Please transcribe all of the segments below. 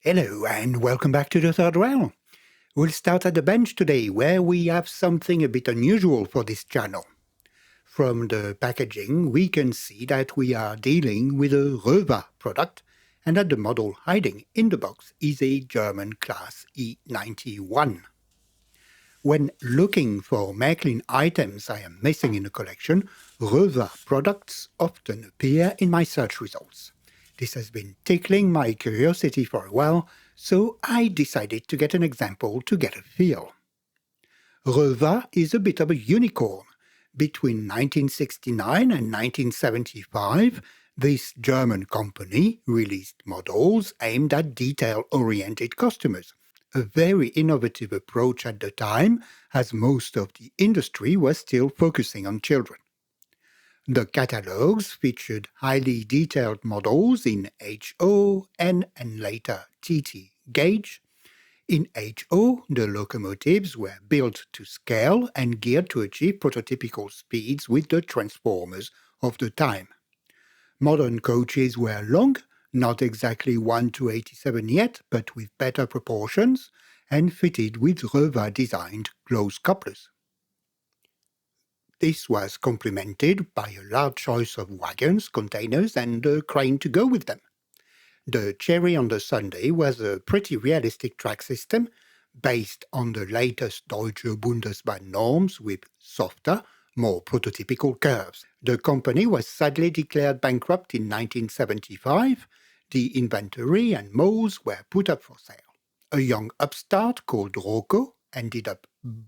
Hello and welcome back to the third round. We'll start at the bench today where we have something a bit unusual for this channel. From the packaging we can see that we are dealing with a Röwa product and that the model hiding in the box is a German class E91. When looking for Märklin items I am missing in the collection, Röwa products often appear in my search results. This has been tickling my curiosity for a while, so I decided to get an example to get a feel. Röwa is a bit of a unicorn. Between 1969 and 1975, this German company released models aimed at detail-oriented customers, a very innovative approach at the time, as most of the industry was still focusing on children. The catalogues featured highly detailed models in HO, N and later TT gauge. In HO, the locomotives were built to scale and geared to achieve prototypical speeds with the transformers of the time. Modern coaches were long, not exactly 1:87 yet, but with better proportions, and fitted with Röwa-designed closed couplers. This was complemented by a large choice of wagons, containers and a crane to go with them. The cherry on the sundae was a pretty realistic track system based on the latest Deutsche Bundesbahn norms with softer, more prototypical curves. The company was sadly declared bankrupt in 1975. The inventory and molds were put up for sale. A young upstart called Rówa ended up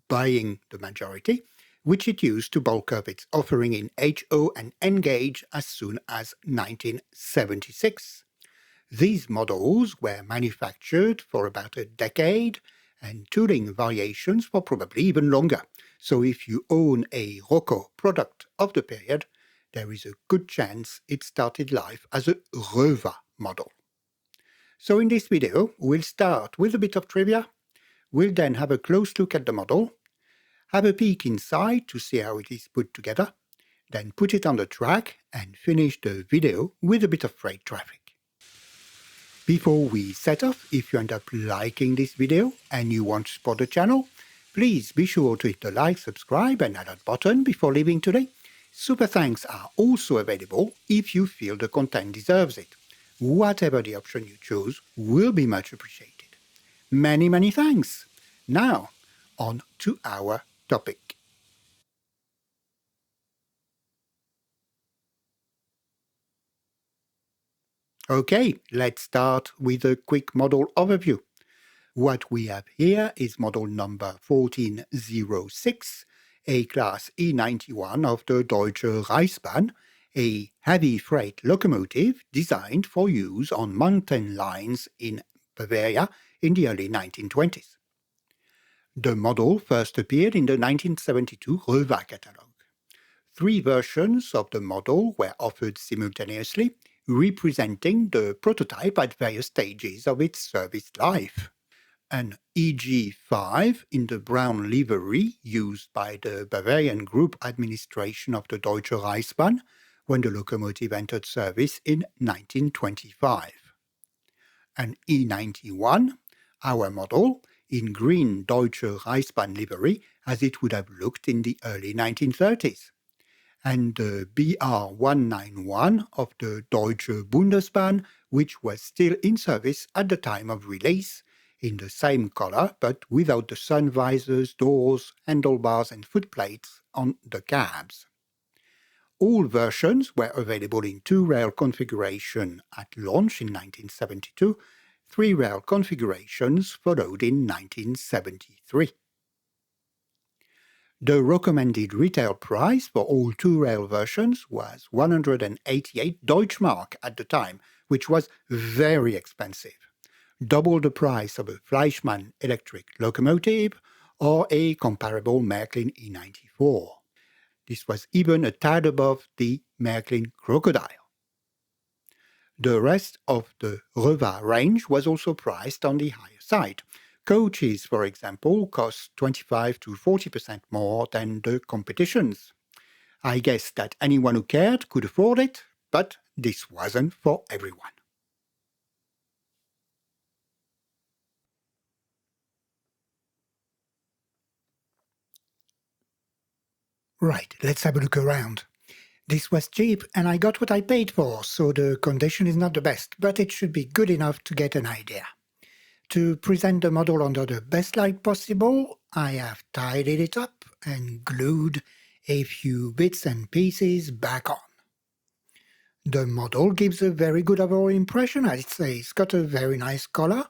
buying the majority, which it used to bulk up its offering in HO and N gauge as soon as 1976. These models were manufactured for about a decade, and tooling variations for probably even longer. So if you own a Rówa product of the period, there is a good chance it started life as a Röwa model. So in this video, we'll start with a bit of trivia. We'll then have a close look at the model, have a peek inside to see how it is put together, then put it on the track and finish the video with a bit of freight traffic. Before we set off, if you end up liking this video and you want to support the channel, please be sure to hit the like, subscribe and alert button before leaving today. Super thanks are also available if you feel the content deserves it. Whatever the option you choose will be much appreciated. Many thanks. Now, on to our topic. Okay, let's start with a quick model overview. What we have here is model number 1406, a class E91 of the Deutsche Reichsbahn, a heavy freight locomotive designed for use on mountain lines in Bavaria in the early 1920s. The model first appeared in the 1972 Röwa catalogue. 3 versions of the model were offered simultaneously, representing the prototype at various stages of its service life. An EG5 in the brown livery used by the Bavarian Group Administration of the Deutsche Reichsbahn when the locomotive entered service in 1925. An E91, our model, in green Deutsche Reichsbahn livery as it would have looked in the early 1930s. And the BR191 of the Deutsche Bundesbahn, which was still in service at the time of release, in the same color but without the sun visors, doors, handlebars and footplates on the cabs. All versions were available in 2-rail configuration at launch in 1972. 3-rail configurations followed in 1973. The recommended retail price for all 2-rail versions was 188 Deutschmark at the time, which was very expensive, double the price of a Fleischmann electric locomotive or a comparable Märklin E94. This was even a tad above the Märklin Crocodile. The rest of the Röwa range was also priced on the higher side. Coaches, for example, cost 25 to 40% more than the competitions. I guess that anyone who cared could afford it, but this wasn't for everyone. Right, let's have a look around. This was cheap and I got what I paid for, so the condition is not the best, but it should be good enough to get an idea. To present the model under the best light possible, I have tidied it up and glued a few bits and pieces back on. The model gives a very good overall impression. I'd say it's got a very nice color.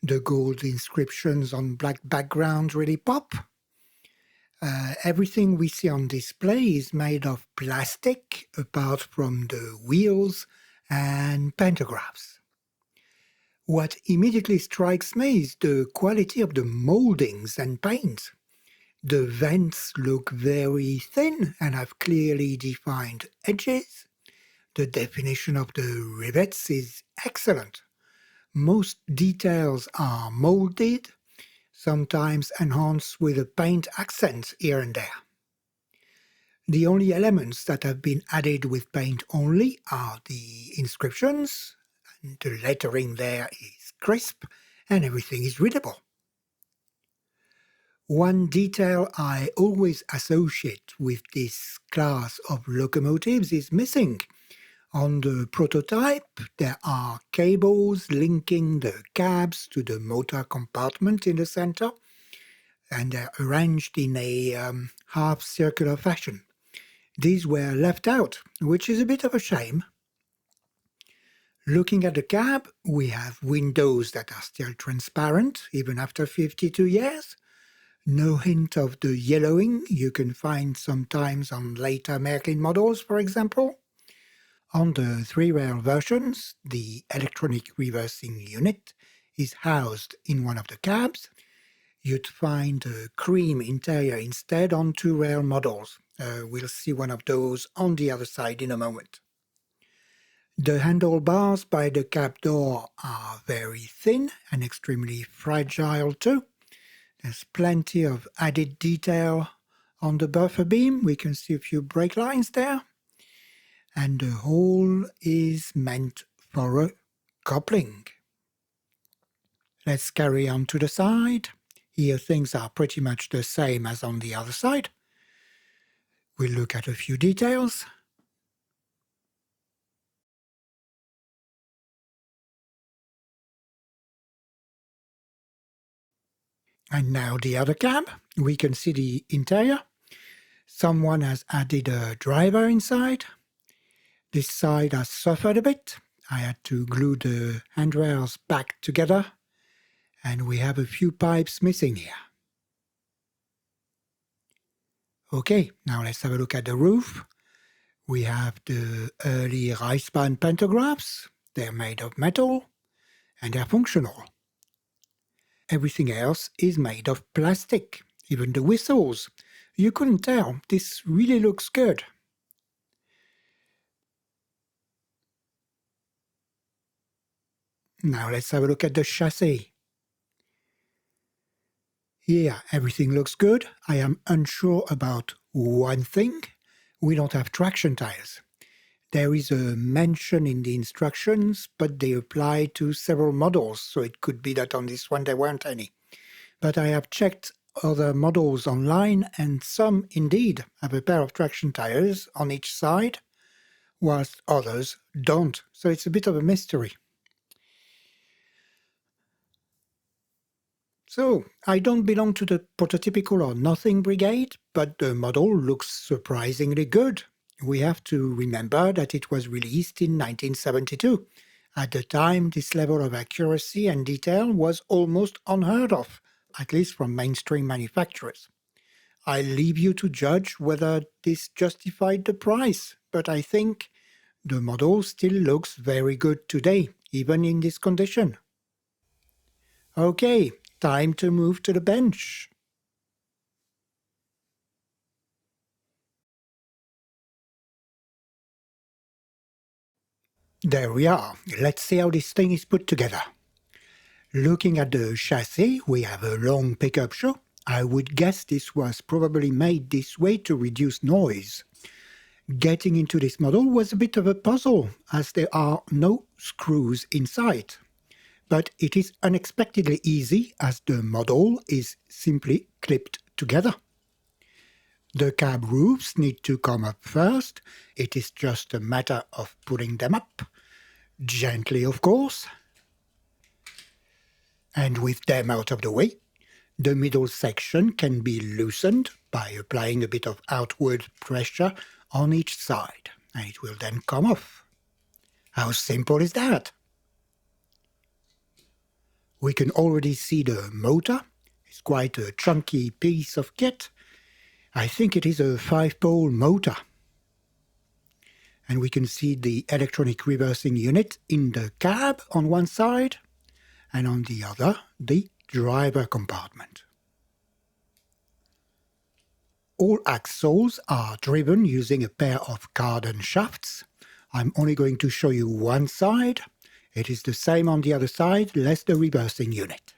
The gold inscriptions on black background really pop. Everything we see on display is made of plastic, apart from the wheels and pantographs. What immediately strikes me is the quality of the moldings and paint. The vents look very thin and have clearly defined edges. The definition of the rivets is excellent. Most details are molded, sometimes enhanced with a paint accent here and there. The only elements that have been added with paint only are the inscriptions, and the lettering there is crisp, and everything is readable. One detail I always associate with this class of locomotives is missing. On the prototype, there are cables linking the cabs to the motor compartment in the center, and they're arranged in a half-circular fashion. These were left out, which is a bit of a shame. Looking at the cab, we have windows that are still transparent, even after 52 years. No hint of the yellowing you can find sometimes on later Märklin models, for example. On the 3-rail versions, the electronic reversing unit is housed in one of the cabs. You'd find a cream interior instead on 2-rail models. We'll see one of those on the other side in a moment. The handlebars by the cab door are very thin and extremely fragile too. There's plenty of added detail on the buffer beam. We can see a few brake lines there. And the whole is meant for a coupling. Let's carry on to the side. Here things are pretty much the same as on the other side. We'll look at a few details. And now the other cab. We can see the interior. Someone has added a driver inside. This side has suffered a bit. I had to glue the handrails back together. And we have a few pipes missing here. Okay, now let's have a look at the roof. We have the early Reichsbahn pantographs. They're made of metal and they're functional. Everything else is made of plastic, even the whistles. You couldn't tell. This really looks good. Now let's have a look at the chassis. Yeah, everything looks good. I am unsure about one thing. We don't have traction tires. There is a mention in the instructions, but they apply to several models, so it could be that on this one there weren't any. But I have checked other models online, and some indeed have a pair of traction tires on each side, whilst others don't. So it's a bit of a mystery. So, I don't belong to the prototypical or nothing brigade, but the model looks surprisingly good. We have to remember that it was released in 1972. At the time, this level of accuracy and detail was almost unheard of, at least from mainstream manufacturers. I leave you to judge whether this justified the price, but I think the model still looks very good today, even in this condition. Okay, time to move to the bench. There we are. Let's see how this thing is put together. Looking at the chassis, we have a long pickup shoe. I would guess this was probably made this way to reduce noise. Getting into this model was a bit of a puzzle, as there are no screws inside. But it is unexpectedly easy, as the model is simply clipped together. The cab roofs need to come up first. It is just a matter of pulling them up, gently of course, and with them out of the way. The middle section can be loosened by applying a bit of outward pressure on each side, and it will then come off. How simple is that? We can already see the motor. It's quite a chunky piece of kit. I think it is a 5-pole motor. And we can see the electronic reversing unit in the cab on one side, and on the other, the driver compartment. All axles are driven using a pair of cardan shafts. I'm only going to show you one side. It is the same on the other side, less the reversing unit.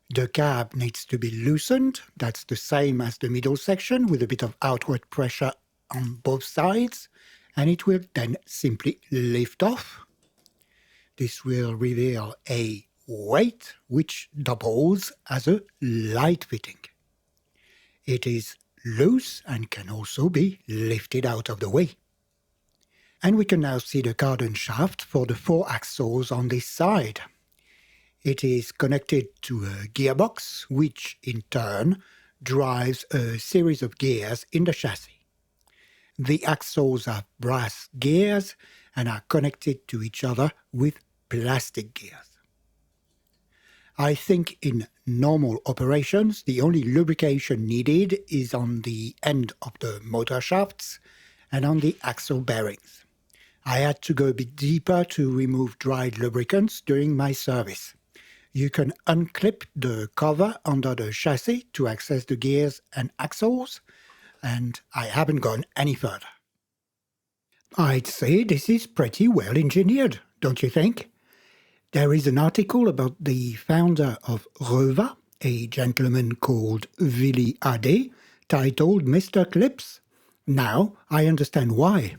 The cab needs to be loosened. That's the same as the middle section with a bit of outward pressure on both sides, and it will then simply lift off. This will reveal a weight which doubles as a light fitting. It is loose and can also be lifted out of the way. And we can now see the cardan shaft for the 4 axles on this side. It is connected to a gearbox, which in turn drives a series of gears in the chassis. The axles have brass gears and are connected to each other with plastic gears. I think in normal operations, the only lubrication needed is on the end of the motor shafts and on the axle bearings. I had to go a bit deeper to remove dried lubricants during my service. You can unclip the cover under the chassis to access the gears and axles, and I haven't gone any further. I'd say this is pretty well engineered, don't you think? There is an article about the founder of Röwa, a gentleman called Willy Ade, titled Mr. Clips. Now I understand why.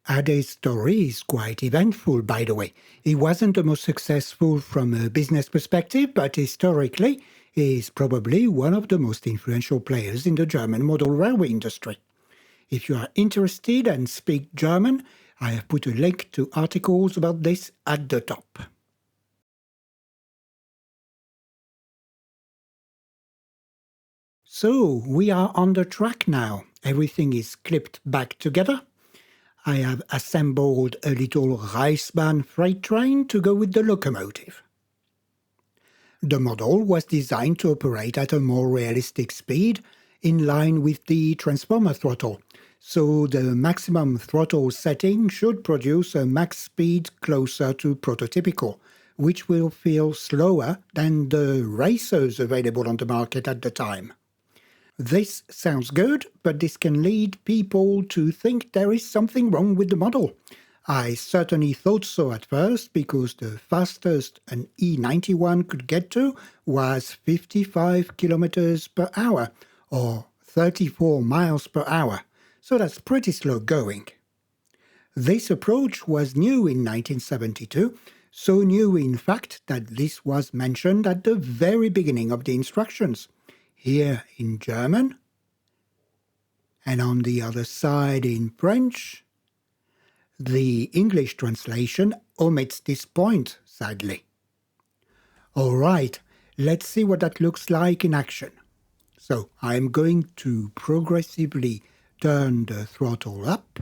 Ade's story is quite eventful, by the way. He wasn't the most successful from a business perspective, but historically he is probably one of the most influential players in the German model railway industry. If you are interested and speak German, I have put a link to articles about this at the top. So, we are on the track now. Everything is clipped back together. I have assembled a little Reichsbahn freight train to go with the locomotive. The model was designed to operate at a more realistic speed, in line with the transformer throttle, so the maximum throttle setting should produce a max speed closer to prototypical, which will feel slower than the racers available on the market at the time. This sounds good, but this can lead people to think there is something wrong with the model. I certainly thought so at first, because the fastest an E91 could get to was 55 kilometers per hour, or 34 miles per hour, so that's pretty slow going. This approach was new in 1972, so new in fact that this was mentioned at the very beginning of the instructions, here in German, and on the other side in French. The English translation omits this point, sadly. All right, let's see what that looks like in action. So I'm going to progressively turn the throttle up.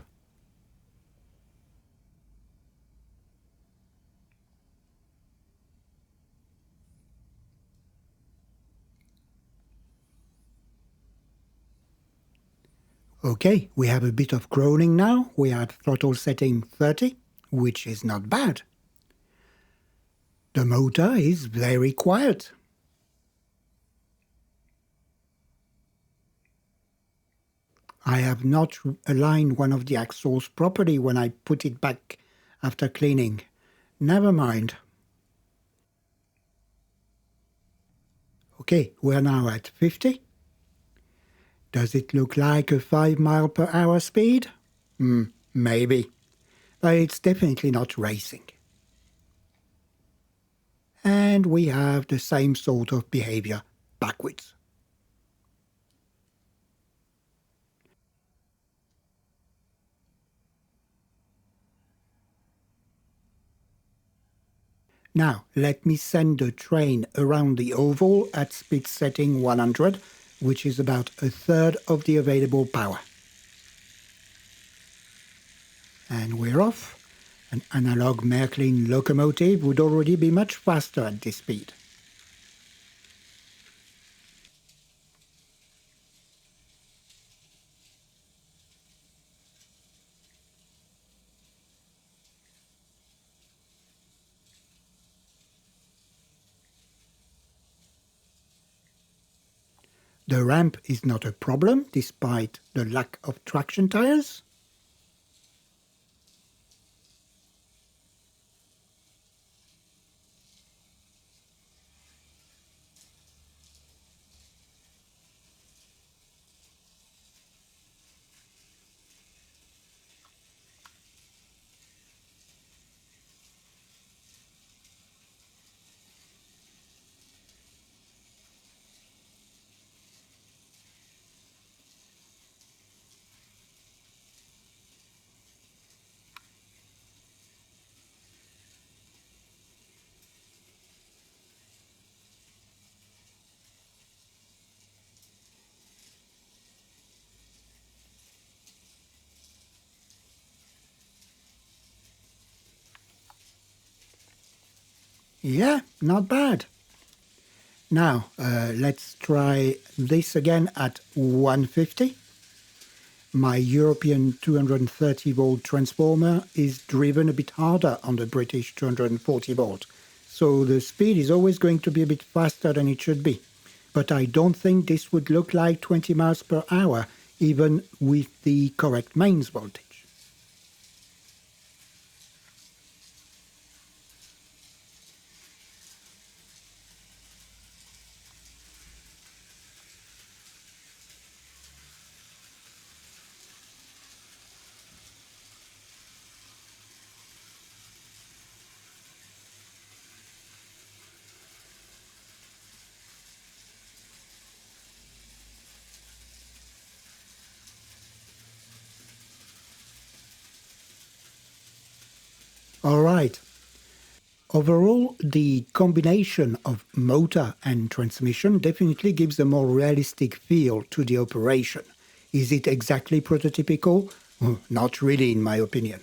Okay, we have a bit of groaning now. We are at throttle setting 30, which is not bad. The motor is very quiet. I have not aligned one of the axles properly when I put it back after cleaning. Never mind. Okay, we're now at 50. Does it look like a 5 mile per hour speed? Maybe. But it's definitely not racing. And we have the same sort of behavior backwards. Now, let me send the train around the oval at speed setting 100, which is about a third of the available power. And we're off. An analog Märklin locomotive would already be much faster at this speed. The ramp is not a problem despite the lack of traction tires. Yeah, not bad. Now, let's try this again at 150. My European 230 volt transformer is driven a bit harder on the British 240 volt, so the speed is always going to be a bit faster than it should be. But I don't think this would look like 20 miles per hour, even with the correct mains voltage. All right. Overall, the combination of motor and transmission definitely gives a more realistic feel to the operation. Is it exactly prototypical? Not really, in my opinion.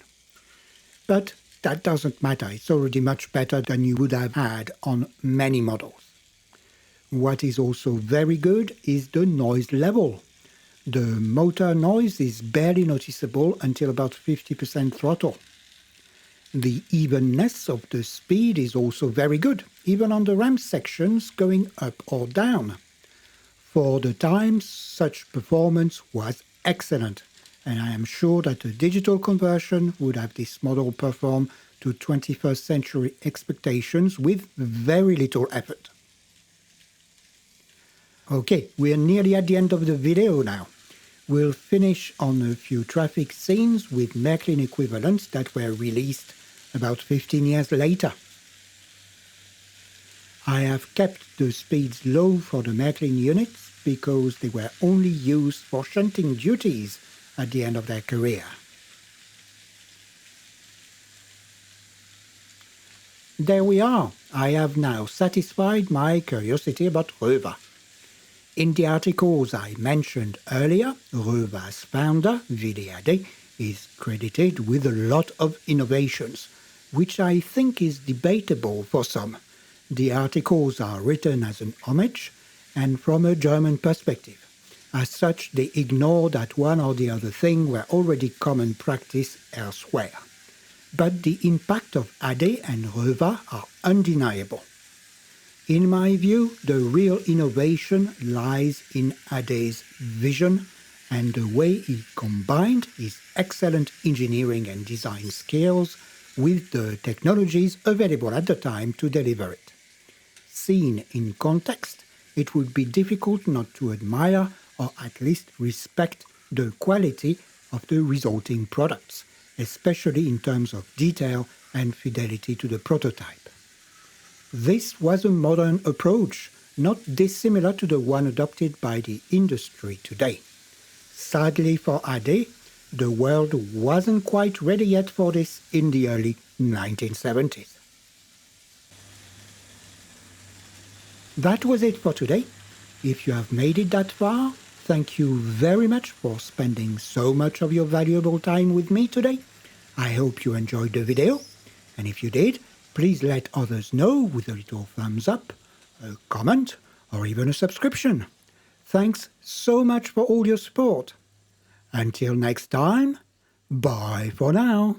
But that doesn't matter. It's already much better than you would have had on many models. What is also very good is the noise level. The motor noise is barely noticeable until about 50% throttle. The evenness of the speed is also very good, even on the ramp sections going up or down. For the time, such performance was excellent, and I am sure that a digital conversion would have this model perform to 21st century expectations with very little effort. Okay, we're nearly at the end of the video now. We'll finish on a few traffic scenes with Märklin equivalents that were released about 15 years later. I have kept the speeds low for the Märklin units because they were only used for shunting duties at the end of their career. There we are. I have now satisfied my curiosity about Röwa. In the articles I mentioned earlier, Röwa's founder, VDAD, is credited with a lot of innovations, which I think is debatable for some. The articles are written as an homage and from a German perspective. As such, they ignore that one or the other thing were already common practice elsewhere. But the impact of AD and Röwa are undeniable. In my view, the real innovation lies in AD's vision and the way he combined his excellent engineering and design skills with the technologies available at the time to deliver it. Seen in context, it would be difficult not to admire or at least respect the quality of the resulting products, especially in terms of detail and fidelity to the prototype. This was a modern approach, not dissimilar to the one adopted by the industry today. Sadly for AD, the world wasn't quite ready yet for this in the early 1970s. That was it for today. If you have made it that far, thank you very much for spending so much of your valuable time with me today. I hope you enjoyed the video, and if you did, please let others know with a little thumbs up, a comment, or even a subscription. Thanks so much for all your support. Until next time, bye for now.